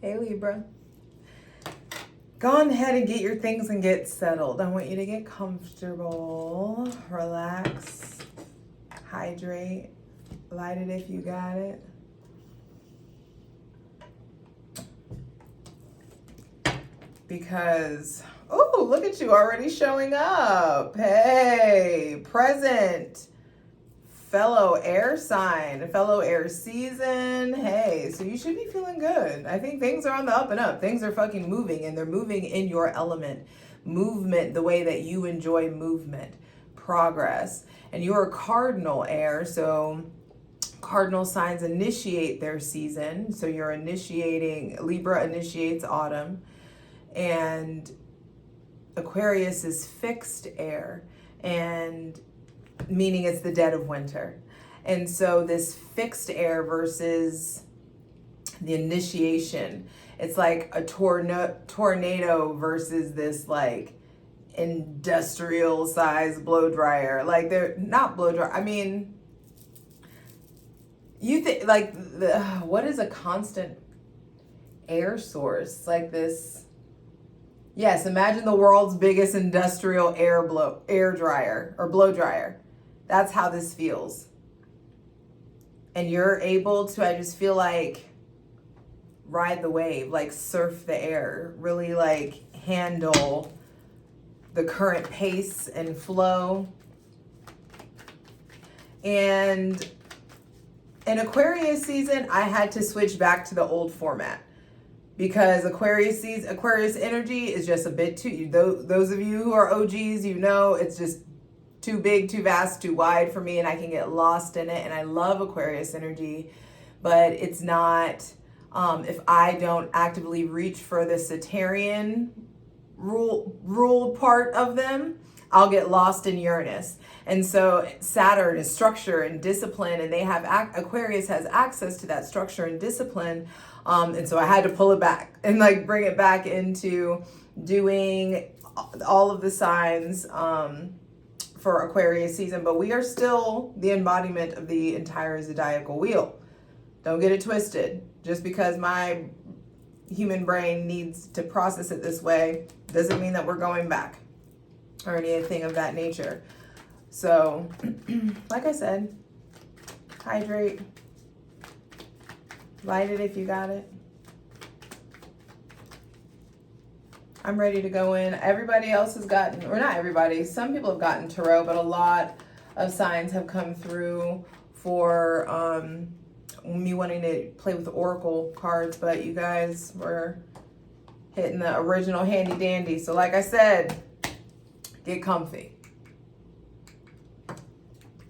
Hey Libra. Go on ahead and get your things and get settled. I want you to get comfortable, relax, hydrate, light it if you got it. Because, oh, look at you already showing up. Hey, present. Fellow air sign, fellow air season. Hey, so you should be feeling good. I think things are on the up and up. Things are fucking moving, and they're moving in your element. Movement, the way that you enjoy movement, progress. And you're a cardinal air, so cardinal signs initiate their season. So you're initiating, Libra initiates autumn, and Aquarius is fixed air, and meaning it's the dead of winter. And so this fixed air versus the initiation, it's like a tornado versus this like industrial size blow dryer. Like they're not blow dryer. I mean, you think like what is a constant air source like this? Yes, imagine the world's biggest industrial air dryer or blow dryer. That's how this feels. And you're able to, I just feel like, ride the wave, like surf the air, really like handle the current pace and flow. And in Aquarius season, I had to switch back to the old format because Aquarius energy is just a bit too, those of you who are OGs, you know, it's just too big, too vast, too wide for me, and I can get lost in it. And I love Aquarius energy, but it's not, if I don't actively reach for the Saturnian rule part of them, I'll get lost in Uranus. And so Saturn is structure and discipline, and they have, Aquarius has access to that structure and discipline. And so I had to pull it back and like bring it back into doing all of the signs, for Aquarius season, but we are still the embodiment of the entire zodiacal wheel. Don't get it twisted. Just because my human brain needs to process it this way doesn't mean that we're going back or anything of that nature. So, like I said, hydrate, light it if you got it. I'm ready to go in. Everybody else has gotten, or not everybody, some people have gotten tarot, but a lot of signs have come through for me wanting to play with the oracle cards, but you guys were hitting the original handy dandy. So like I said, get comfy.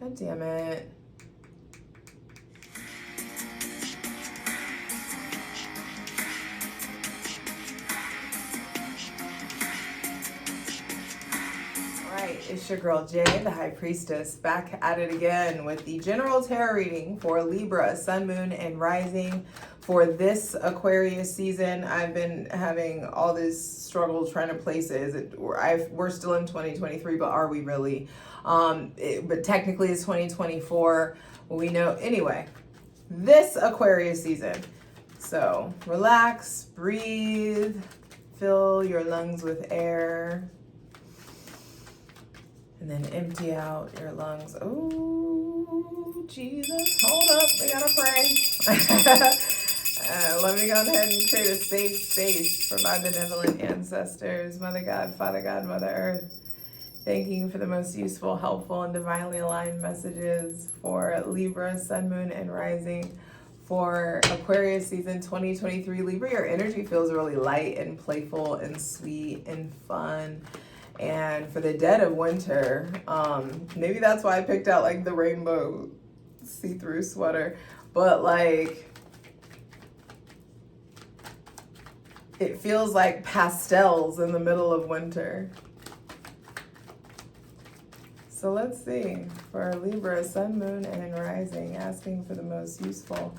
God damn it. It's your girl Jay, the High Priestess, back at it again with the general tarot reading for Libra, Sun, Moon, and Rising for this Aquarius season. I've been having all this struggle trying to place it. We're still in 2023, but are we really? But technically it's 2024. We know. Anyway, this Aquarius season. So relax, breathe, fill your lungs with air. And then empty out your lungs. Oh, Jesus. Hold up. We gotta pray. Let me go ahead and create a safe space for my benevolent ancestors, Mother God, Father God, Mother Earth. Thanking you for the most useful, helpful, and divinely aligned messages for Libra, Sun, Moon, and Rising. For Aquarius season 2023, Libra, your energy feels really light and playful and sweet and fun. And for the dead of winter, maybe that's why I picked out like the rainbow see-through sweater, but like it feels like pastels in the middle of winter. So let's see, for Libra, Sun, Moon, and Rising, asking for the most useful,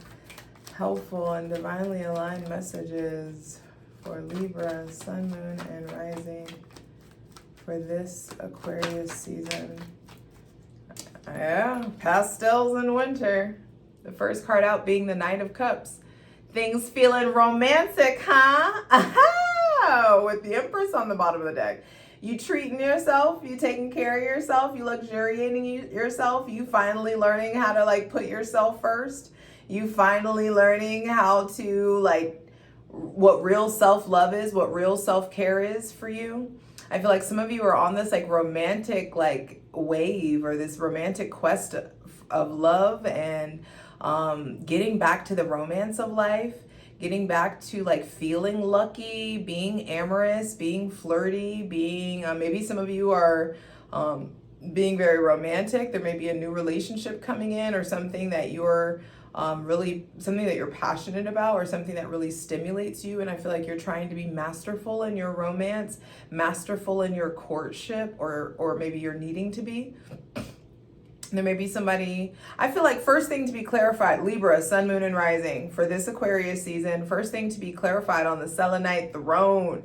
helpful, and divinely aligned messages for Libra, Sun, Moon, and Rising for this Aquarius season. Yeah, pastels in winter. The first card out being the Knight of Cups. Things feeling romantic, huh? Aha! With the Empress on the bottom of the deck. You treating yourself, you taking care of yourself, you luxuriating yourself, you finally learning how to like put yourself first. You finally learning how to like what real self-love is, what real self-care is for you. I feel like some of you are on this like romantic like wave or this romantic quest of love and getting back to the romance of life, getting back to like feeling lucky, being amorous, being flirty, being maybe some of you are being very romantic. There may be a new relationship coming in or something that you're really something that you're passionate about or something that really stimulates you. And I feel like you're trying to be masterful in your romance, masterful in your courtship, or maybe you're needing to be. There may be somebody, I feel like first thing to be clarified, Libra, sun, moon, and rising for this Aquarius season, first thing to be clarified on the Selenite throne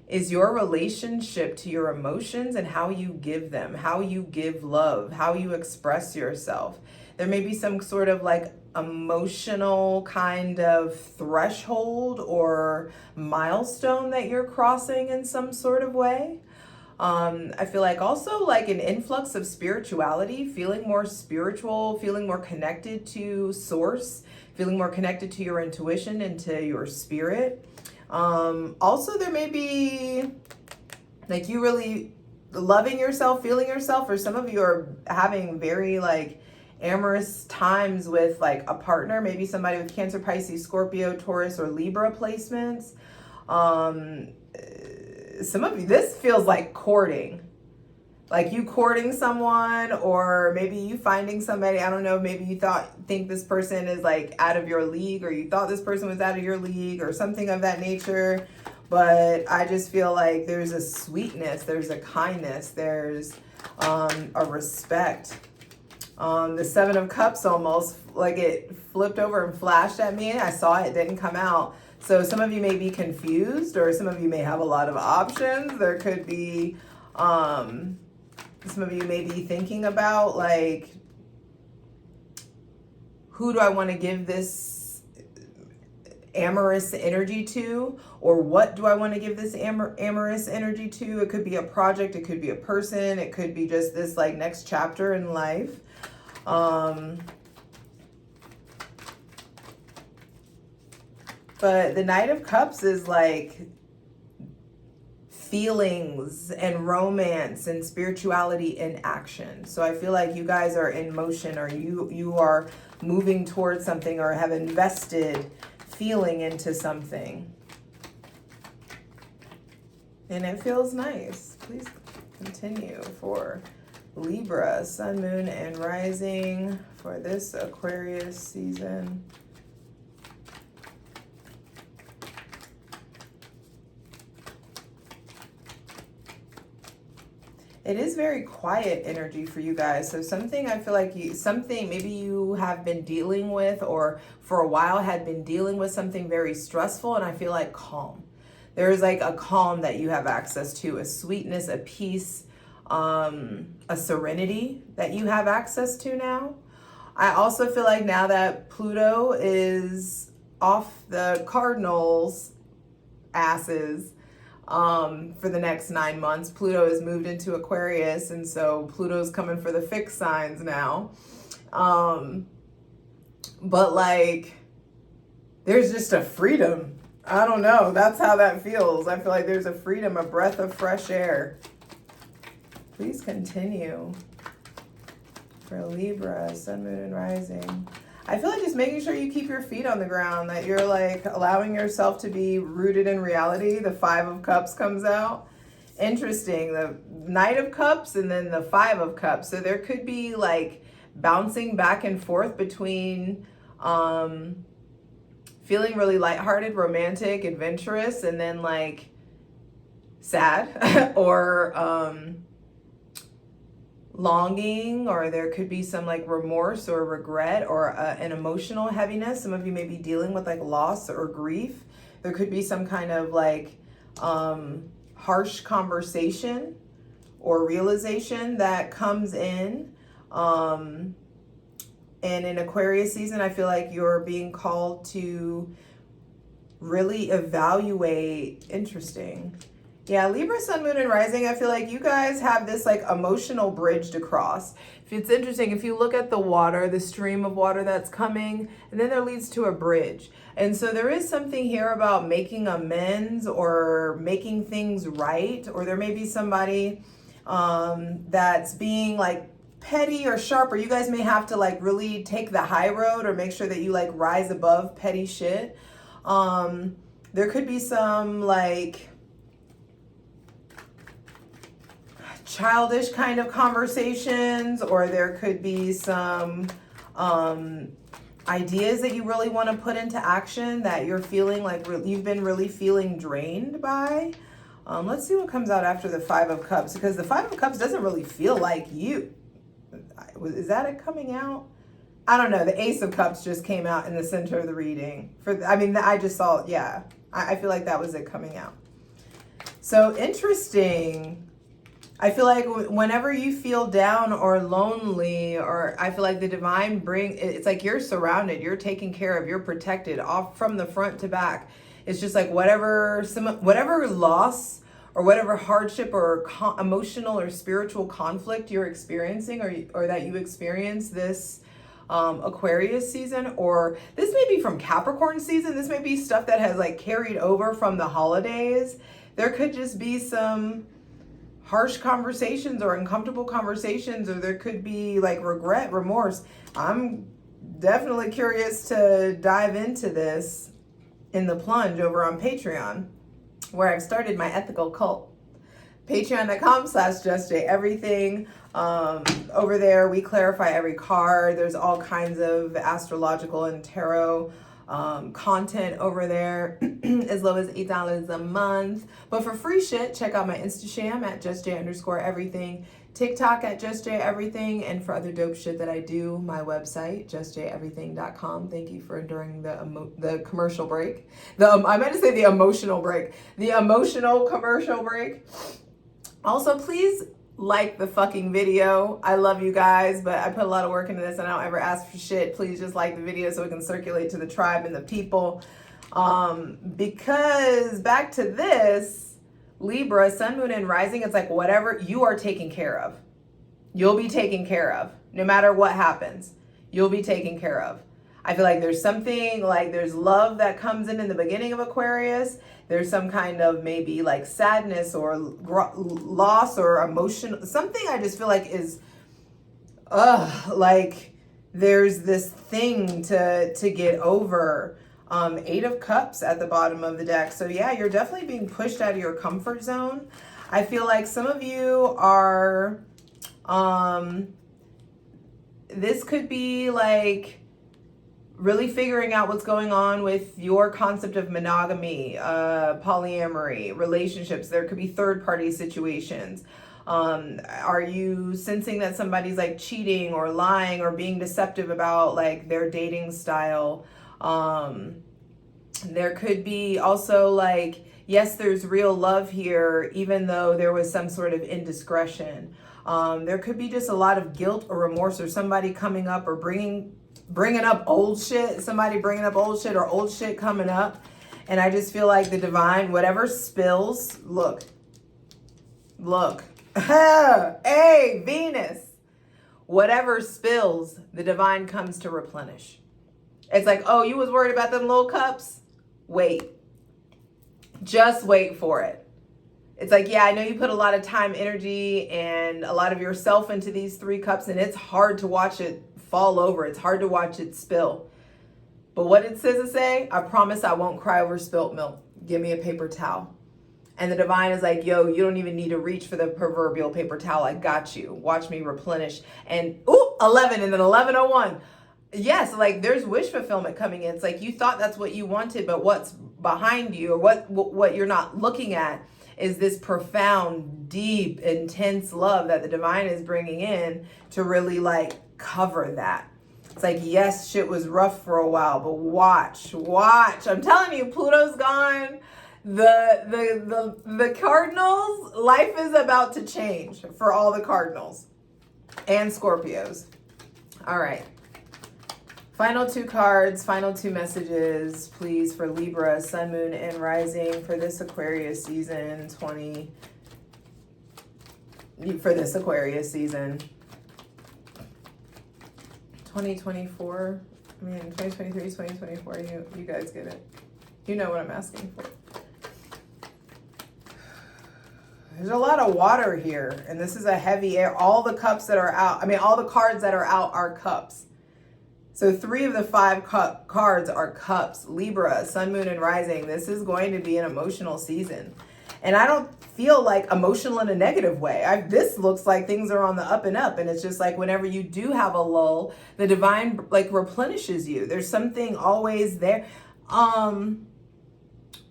is your relationship to your emotions and how you give them, how you give love, how you express yourself. There may be some sort of like emotional kind of threshold or milestone that you're crossing in some sort of way. I feel like also like an influx of spirituality, feeling more spiritual, feeling more connected to source, feeling more connected to your intuition and to your spirit. Also there may be like you really loving yourself, feeling yourself, or some of you are having very like amorous times with like a partner, maybe somebody with Cancer, Pisces, Scorpio, Taurus, or Libra placements. Some of you, this feels like courting, like you courting someone, or maybe you finding somebody, I don't know, maybe you think this person is like out of your league, or you thought this person was out of your league or something of that nature. But I just feel like there's a sweetness, there's a kindness, there's a respect. The Seven of Cups almost like it flipped over and flashed at me. I saw it, didn't come out. So some of you may be confused, or some of you may have a lot of options. There could be, some of you may be thinking about like, who do I want to give this amorous energy to? Or what do I want to give this amorous energy to? It could be a project, it could be a person, it could be just this like next chapter in life. But the Knight of Cups is like feelings and romance and spirituality in action. So I feel like you guys are in motion, or you are moving towards something, or have invested feeling into something. And it feels nice. Please continue for Libra, sun, moon, and rising for this Aquarius season. It is very quiet energy for you guys. So something I feel like something maybe you have been dealing with, or for a while had been dealing with something very stressful, and I feel like calm. There is like a calm that you have access to, a sweetness, a peace, a serenity that you have access to now. I also feel like now that Pluto is off the Cardinals' asses, for the next 9 months, Pluto has moved into Aquarius, and so Pluto's coming for the fixed signs now. But like, there's just a freedom. I don't know. That's how that feels. I feel like there's a freedom, a breath of fresh air. Please continue for Libra, sun, moon, and rising. I feel like just making sure you keep your feet on the ground, that you're like allowing yourself to be rooted in reality. The Five of Cups comes out. Interesting. The Knight of Cups and then the Five of Cups. So there could be like bouncing back and forth between feeling really lighthearted, romantic, adventurous, and then like sad or longing, or there could be some like remorse or regret or an emotional heaviness. Some of you may be dealing with like loss or grief. There could be some kind of like harsh conversation or realization that comes in. And in Aquarius season, I feel like you're being called to really evaluate. Interesting. Yeah, Libra, Sun, Moon, and Rising, I feel like you guys have this like emotional bridge to cross. If it's interesting, if you look at the water, the stream of water that's coming, and then there leads to a bridge. And so there is something here about making amends or making things right, or there may be somebody that's being like petty or sharp, or you guys may have to like really take the high road or make sure that you like rise above petty shit. There could be some like childish kind of conversations, or there could be some ideas that you really want to put into action that you're feeling like you've been really feeling drained by. Let's see what comes out after the Five of Cups, because the Five of Cups doesn't really feel like you. Is that it coming out? I don't know. The Ace of Cups just came out in the center of the reading. I just saw, yeah. I feel like that was it coming out. So interesting. I feel like whenever you feel down or lonely, or I feel like the divine it's like you're surrounded, you're taken care of, you're protected off from the front to back. It's just like whatever loss or whatever hardship or emotional or spiritual conflict you're experiencing, or that you experience this Aquarius season, or this may be from Capricorn season. This may be stuff that has like carried over from the holidays. There could just be some harsh conversations or uncomfortable conversations, or there could be like regret, remorse. I'm definitely curious to dive into this in the plunge over on Patreon, where I've started my ethical cult. Patreon.com/JustJEverything. Over there, we clarify every card. There's all kinds of astrological and tarot content over there, as low as $8 a month. But for free shit, check out my Instasham at JustJ_everything, TikTok at JustJEverything, and for other dope shit that I do, my website, JustJEverything.com. Thank you for enduring the commercial break. I meant to say the emotional break. The emotional commercial break. Also, please like the fucking video. I love you guys, but I put a lot of work into this and I don't ever ask for shit. Please just like the video so it can circulate to the tribe and the people. Because back to this, Libra, Sun, Moon, and Rising, it's like whatever you are taken care of, you'll be taken care of. No matter what happens, you'll be taken care of. I feel like there's something like there's love that comes in the beginning of Aquarius. There's some kind of maybe like sadness or loss or emotion. Something I just feel like is, like there's this thing to get over. Eight of Cups at the bottom of the deck. So yeah, you're definitely being pushed out of your comfort zone. I feel like some of you are, this could be like really figuring out what's going on with your concept of monogamy, polyamory, relationships. There could be third-party situations. Are you sensing that somebody's like cheating or lying or being deceptive about like their dating style? There could be also like, yes, there's real love here, even though there was some sort of indiscretion. There could be just a lot of guilt or remorse, or somebody coming up or bringing up old shit, somebody bringing up old shit or old shit coming up. And I just feel like the divine, whatever spills, look, hey, Venus, whatever spills, the divine comes to replenish. It's like, oh, you was worried about them little cups? Wait, just wait for it. It's like, yeah, I know you put a lot of time, energy, and a lot of yourself into these 3 cups, and it's hard to watch it fall over. It's hard to watch it spill. But what did SZA say? I promise I won't cry over spilt milk. Give me a paper towel. And the divine is like, yo, you don't even need to reach for the proverbial paper towel. I got you. Watch me replenish. And, 11, and then 11:01. Yes, like there's wish fulfillment coming in. It's like you thought that's what you wanted, but what's behind you, or what you're not looking at, is this profound, deep, intense love that the divine is bringing in to really like cover that. It's like, yes, shit was rough for a while, but watch. I'm telling you, Pluto's gone. The Cardinals, life is about to change for all the Cardinals and Scorpios. All right. Final two cards, final two messages, please, for Libra, Sun, Moon, and Rising for this Aquarius season 2024. I mean, 2023, 2024, you guys get it. You know what I'm asking for. There's a lot of water here, and this is a heavy air. All the cups that are out, I mean, all the cards that are out are cups. So 3 of the 5 cards are cups. Libra, Sun, Moon, and Rising. This is going to be an emotional season. And I don't feel like emotional in a negative way. This looks like things are on the up and up. And it's just like whenever you do have a lull, the divine like replenishes you. There's something always there. Okay,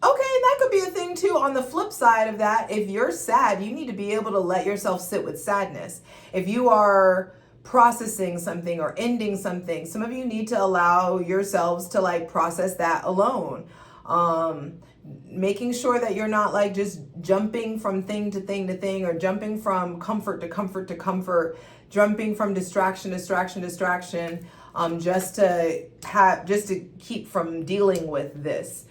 that could be a thing too. On the flip side of that, if you're sad, you need to be able to let yourself sit with sadness. If you are processing something or ending something, some of you need to allow yourselves to like process that alone. Making sure that you're not like just jumping from thing to thing to thing, or jumping from comfort to comfort to comfort, jumping from distraction to distraction, just to keep from dealing with this.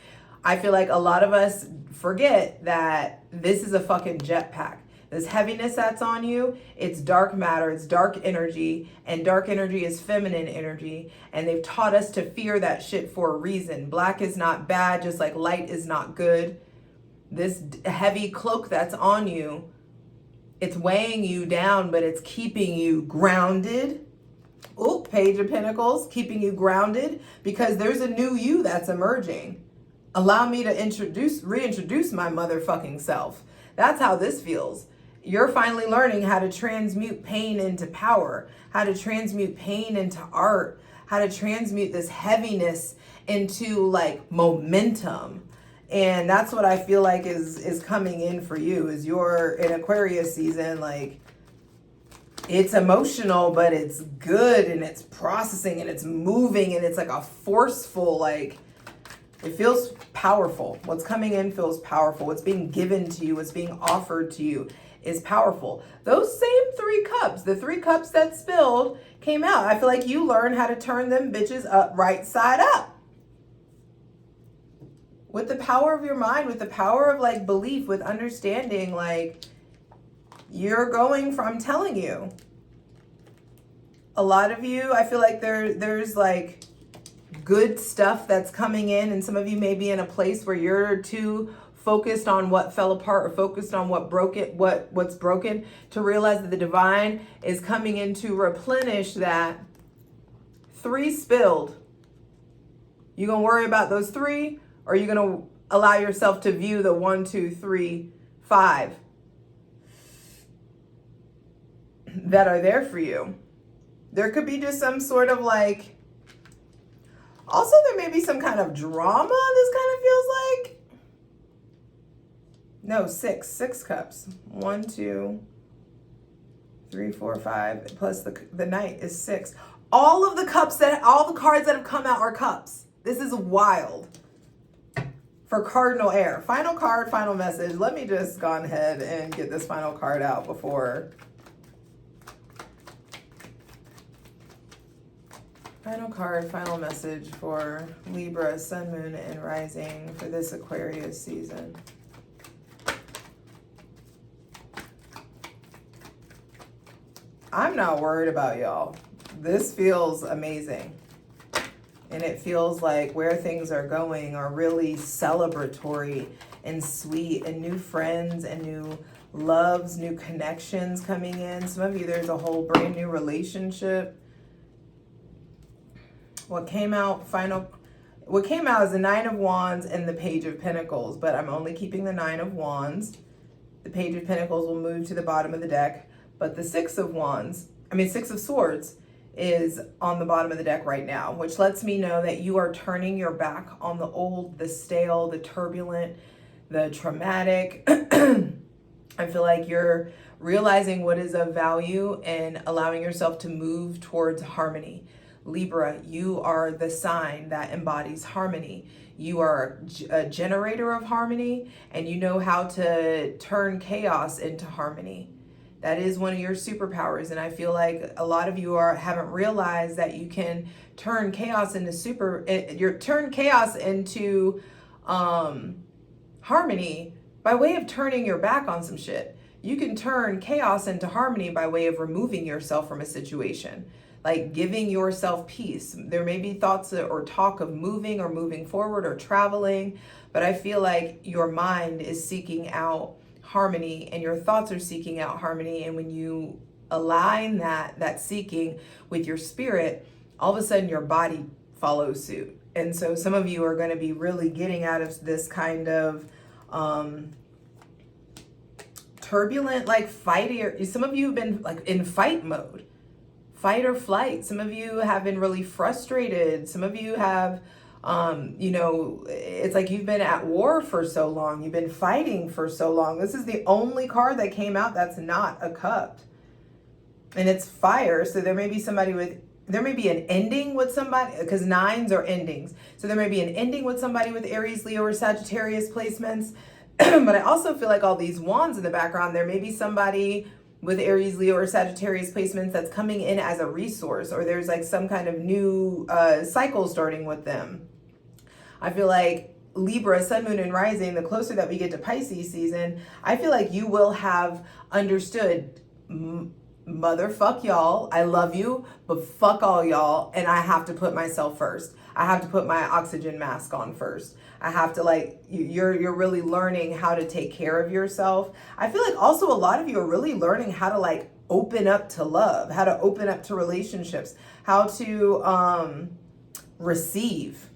I feel like a lot of us forget that this is a fucking jetpack. This heaviness that's on you, it's dark matter, it's dark energy, and dark energy is feminine energy, and they've taught us to fear that shit for a reason. Black is not bad, just like light is not good. This heavy cloak that's on you, it's weighing you down, but it's keeping you grounded. Oh, Page of Pentacles, keeping you grounded, because there's a new you that's emerging. Allow me to reintroduce my motherfucking self. That's how this feels. You're finally learning how to transmute pain into power, how to transmute pain into art, how to transmute this heaviness into like momentum. And that's what I feel like is coming in for you, is you're in Aquarius season. Like, it's emotional, but it's good, and it's processing, and it's moving, and it's like a forceful, like, it feels powerful. What's coming in feels powerful. What's being given to you, what's being offered to you is powerful. Those same 3 cups, the 3 cups that spilled came out. I feel like you learned how to turn them bitches up right side up. With the power of your mind, with the power of like belief, with understanding, like you're going from, I'm telling you, a lot of you, I feel like there's like good stuff that's coming in, and some of you may be in a place where you're too focused on what fell apart, or focused on what's broken, to realize that the divine is coming in to replenish that. 3 spilled. You gonna worry about those 3, or are you gonna allow yourself to view the 1, 2, 3, 5 that are there for you? There could be just some sort of like, also there may be some kind of drama, this kind of feels like. No, 6 cups. 1, 2, 3, 4, 5, plus the Knight is 6. All the cards that have come out are cups. This is wild. For cardinal air. Final card, final message. Let me just go ahead and get this final card out before. Final card, final message for Libra, Sun, Moon, and Rising for this Aquarius season. I'm not worried about y'all. This feels amazing. And it feels like where things are going are really celebratory and sweet, and new friends and new loves, new connections coming in. Some of you, there's a whole brand new relationship. What came out is the 9 of Wands and the Page of Pentacles, but I'm only keeping the 9 of Wands. The Page of Pentacles will move to the bottom of the deck, but the 6 of Swords is on the bottom of the deck right now, which lets me know that you are turning your back on the old, the stale, the turbulent, the traumatic. I feel like you're realizing what is of value and allowing yourself to move towards harmony. Libra, you are the sign that embodies harmony. You are a generator of harmony, and you know how to turn chaos into harmony. That is one of your superpowers. And I feel like a lot of you haven't realized that you can turn chaos into turn chaos into harmony by way of turning your back on some shit. You can turn chaos into harmony by way of removing yourself from a situation, like giving yourself peace. There may be thoughts or talk of moving forward or traveling, but I feel like your mind is seeking out harmony and your thoughts are seeking out harmony. And when you align that seeking with your spirit, all of a sudden your body follows suit. And so some of you are going to be really getting out of this kind of turbulent, like fight. Some of you have been like in fight mode, fight or flight. Some of you have been really frustrated. Some of you have, it's like you've been at war for so long. You've been fighting for so long. This is the only card that came out that's not a cup. And it's fire. So there may be an ending with somebody, because 9s are endings. So there may be an ending with somebody with Aries, Leo, or Sagittarius placements. But I also feel like all these wands in the background, there may be somebody with Aries, Leo, or Sagittarius placements that's coming in as a resource, or there's like some kind of new cycle starting with them. I feel like Libra, Sun, Moon, and Rising, the closer that we get to Pisces season, I feel like you will have understood, motherfuck y'all, I love you, but fuck all y'all, and I have to put myself first. I have to put my oxygen mask on first. I have to, like, you're really learning how to take care of yourself. I feel like also a lot of you are really learning how to like open up to love, how to open up to relationships, how to receive,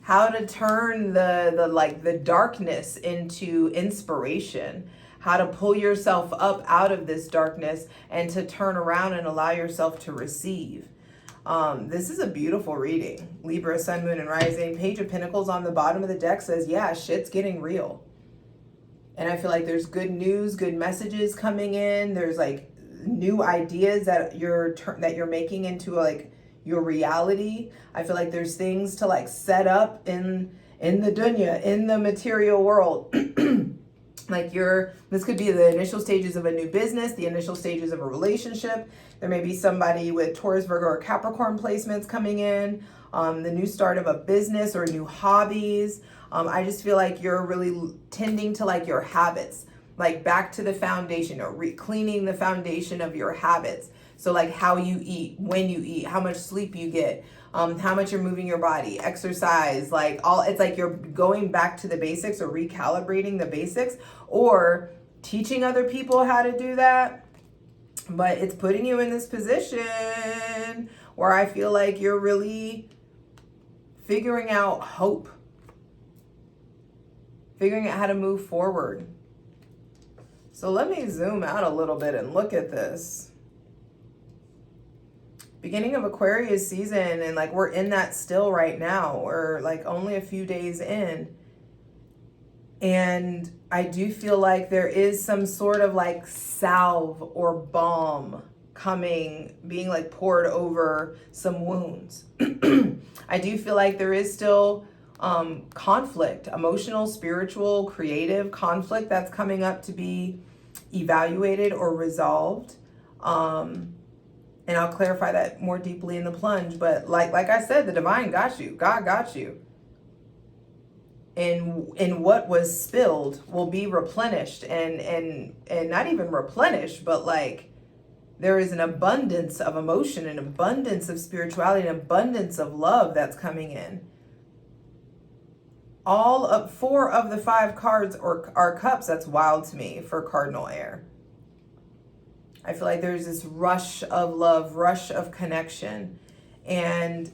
how to turn the darkness into inspiration, how to pull yourself up out of this darkness and to turn around and allow yourself to receive. This is a beautiful reading. Libra, Sun, Moon, and Rising. Page of Pentacles on the bottom of the deck says, yeah, shit's getting real. And I feel like there's good news, good messages coming in. There's like new ideas that you're making into like your reality. I feel like there's things to like set up in the dunya, in the material world. Like this could be the initial stages of a new business, the initial stages of a relationship. There may be somebody with Taurus, Virgo, or Capricorn placements coming in, the new start of a business or new hobbies. I just feel like you're really tending to like your habits, like back to the foundation, or cleaning the foundation of your habits. So like how you eat, when you eat, how much sleep you get, how much you're moving your body, exercise, like it's like you're going back to the basics or recalibrating the basics or teaching other people how to do that. But it's putting you in this position where I feel like you're really figuring out hope, figuring out how to move forward. So let me zoom out a little bit and look at this. Beginning of Aquarius season, and like we're in that still right now. We're like only a few days in. And I do feel like there is some sort of like salve or balm coming, being like poured over some wounds. I do feel like there is still conflict, emotional, spiritual, creative conflict that's coming up to be evaluated or resolved. And I'll clarify that more deeply in the plunge. But like I said, the divine got you. God got you. And what was spilled will be replenished, and not even replenished, but like there is an abundance of emotion, an abundance of spirituality, an abundance of love that's coming in. All of 4 of the 5 cards are cups. That's wild to me for cardinal air. I feel like there's this rush of love, rush of connection, and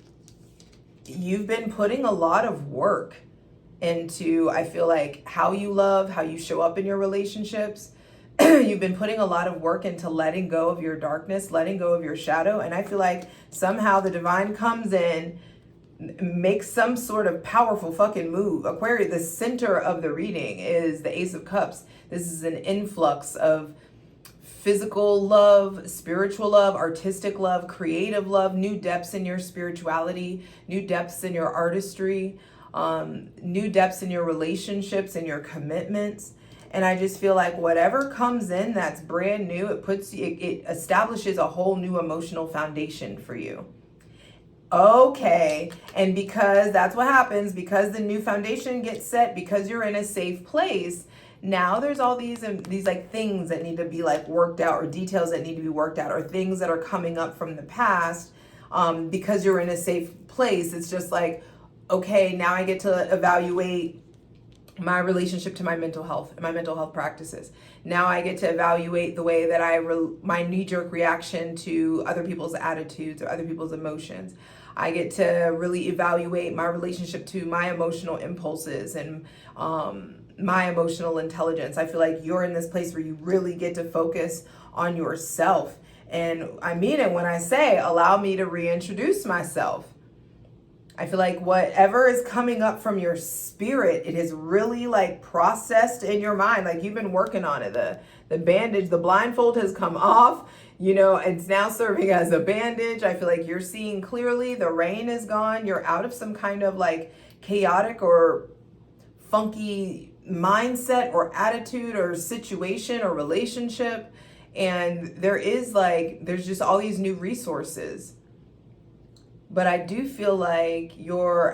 you've been putting a lot of work into, I feel like, how you love, how you show up in your relationships. You've been putting a lot of work into letting go of your darkness, letting go of your shadow. And I feel like somehow the divine comes in, makes some sort of powerful fucking move. Aquarius, the center of the reading is the Ace of Cups. This is an influx of physical love, spiritual love, artistic love, creative love, new depths in your spirituality, new depths in your artistry, new depths in your relationships and your commitments. And I just feel like whatever comes in that's brand new, it establishes a whole new emotional foundation for you. Okay, and because that's what happens, because the new foundation gets set, because you're in a safe place, now there's all these like things that need to be like worked out, or details that need to be worked out, or things that are coming up from the past. Because you're in a safe place, it's just like, okay, now I get to evaluate my relationship to my mental health and my mental health practices. Now I get to evaluate the way that my knee-jerk reaction to other people's attitudes or other people's emotions. I get to really evaluate my relationship to my emotional impulses and my emotional intelligence. I feel like you're in this place where you really get to focus on yourself. And I mean it when I say, allow me to reintroduce myself. I feel like whatever is coming up from your spirit, it is really like processed in your mind. Like you've been working on it. The bandage, the blindfold has come off. You know, it's now serving as a bandage. I feel like you're seeing clearly. The rain is gone. You're out of some kind of like chaotic or funky mindset or attitude or situation or relationship. And there's just all these new resources. But I do feel like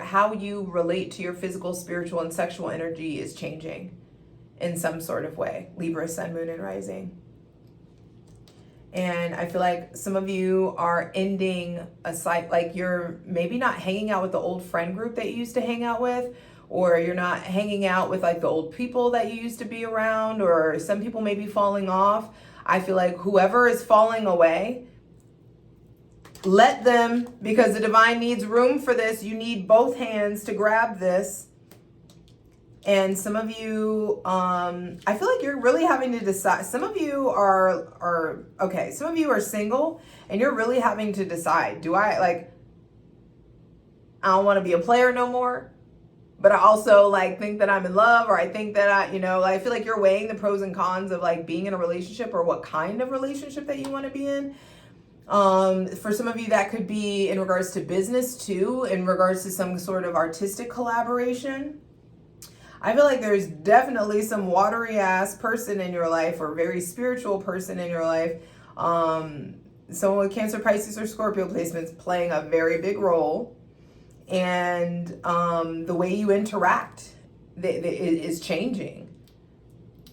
how you relate to your physical, spiritual, and sexual energy is changing in some sort of way. Libra, sun, moon, and rising. And I feel like some of you are ending like you're maybe not hanging out with the old friend group that you used to hang out with, or you're not hanging out with like the old people that you used to be around, or some people may be falling off. I feel like whoever is falling away, let them, because the divine needs room for this. You need both hands to grab this. And some of you, I feel like you're really having to decide. Some of you some of you are single and you're really having to decide, I don't want to be a player no more, but I also like think that I'm in love, or I think that I feel like you're weighing the pros and cons of like being in a relationship, or what kind of relationship that you want to be in. For some of you, that could be in regards to business too, in regards to some sort of artistic collaboration. I feel like there's definitely some watery ass person in your life, or very spiritual person in your life. Someone with Cancer, Pisces, or Scorpio placements playing a very big role. And the way you interact is changing.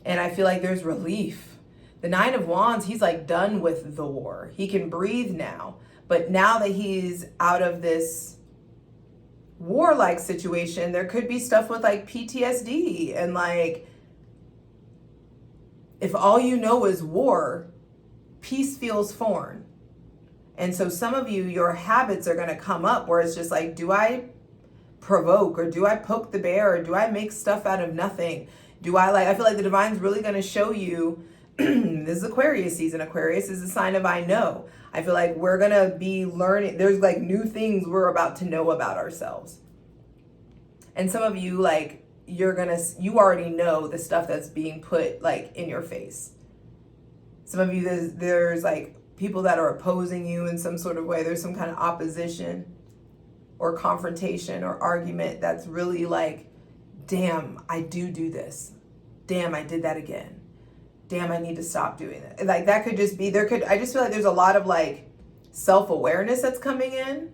And I feel like there's relief. The Nine of Wands, he's like done with the war. He can breathe now. But now that he's out of this warlike situation, there could be stuff with like PTSD. And like, if all you know is war, peace feels foreign. And so some of you, your habits are going to come up where it's just like, do I provoke, or do I poke the bear, or do I make stuff out of nothing? I feel like the divine's really going to show you. This is Aquarius season. Aquarius is a sign of I know. I feel like we're going to be learning. There's like new things we're about to know about ourselves. And some of you, like, you already know the stuff that's being put like in your face. Some of you, there's like people that are opposing you in some sort of way. There's some kind of opposition or confrontation or argument that's really like, damn, I do this. Damn, I did that again. Damn, I need to stop doing that. Like that could just be, I just feel like there's a lot of like self-awareness that's coming in.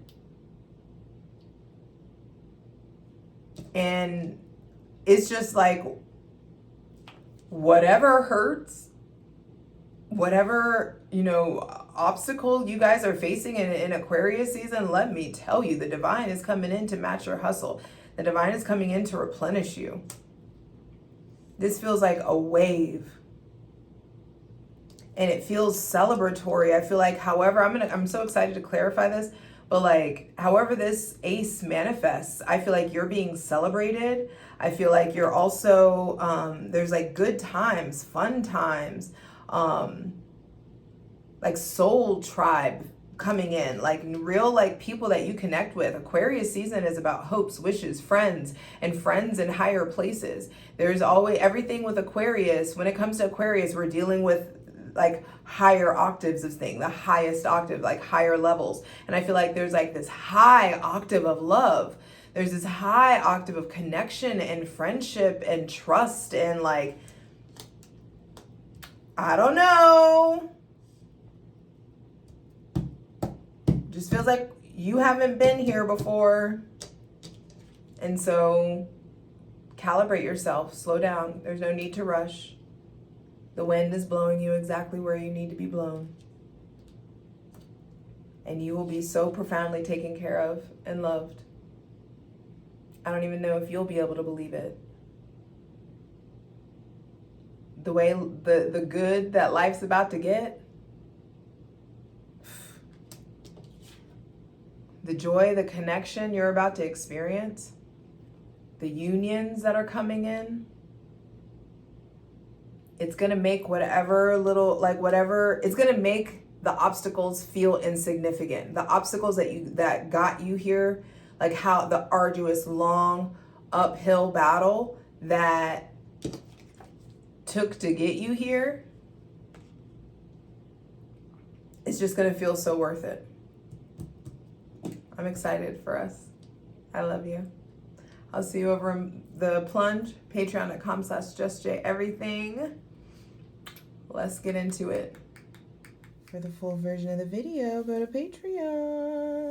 And it's just like, whatever hurts, whatever, obstacle you guys are facing in Aquarius season, let me tell you, the divine is coming in to match your hustle. The divine is coming in to replenish you. This feels like a wave. And it feels celebratory. I feel like, however, I'm so excited to clarify this, but like, however this ace manifests, I feel like you're being celebrated. I feel like you're also, there's like good times, fun times, like soul tribe coming in, like real like people that you connect with. Aquarius season is about hopes, wishes, friends, and friends in higher places. There's always everything with Aquarius. When it comes to Aquarius, we're dealing with like higher octaves of things, the highest octave, like higher levels. And I feel like there's like this high octave of love. There's this high octave of connection and friendship and trust and like I don't know. Just feels like you haven't been here before. And so calibrate yourself, slow down. There's no need to rush. The wind is blowing you exactly where you need to be blown. And you will be so profoundly taken care of and loved. I don't even know if you'll be able to believe it. The way, the good that life's about to get, the joy, the connection you're about to experience, the unions that are coming in, it's gonna make whatever little, like whatever, it's gonna make the obstacles feel insignificant. The obstacles that got you here, like how the arduous, long, uphill battle that took to get you here, it's just gonna feel so worth it. I'm excited for us. I love you. I'll see you over in the plunge, patreon.com/JustJEverything. Let's get into it. For the full version of the video, go to Patreon.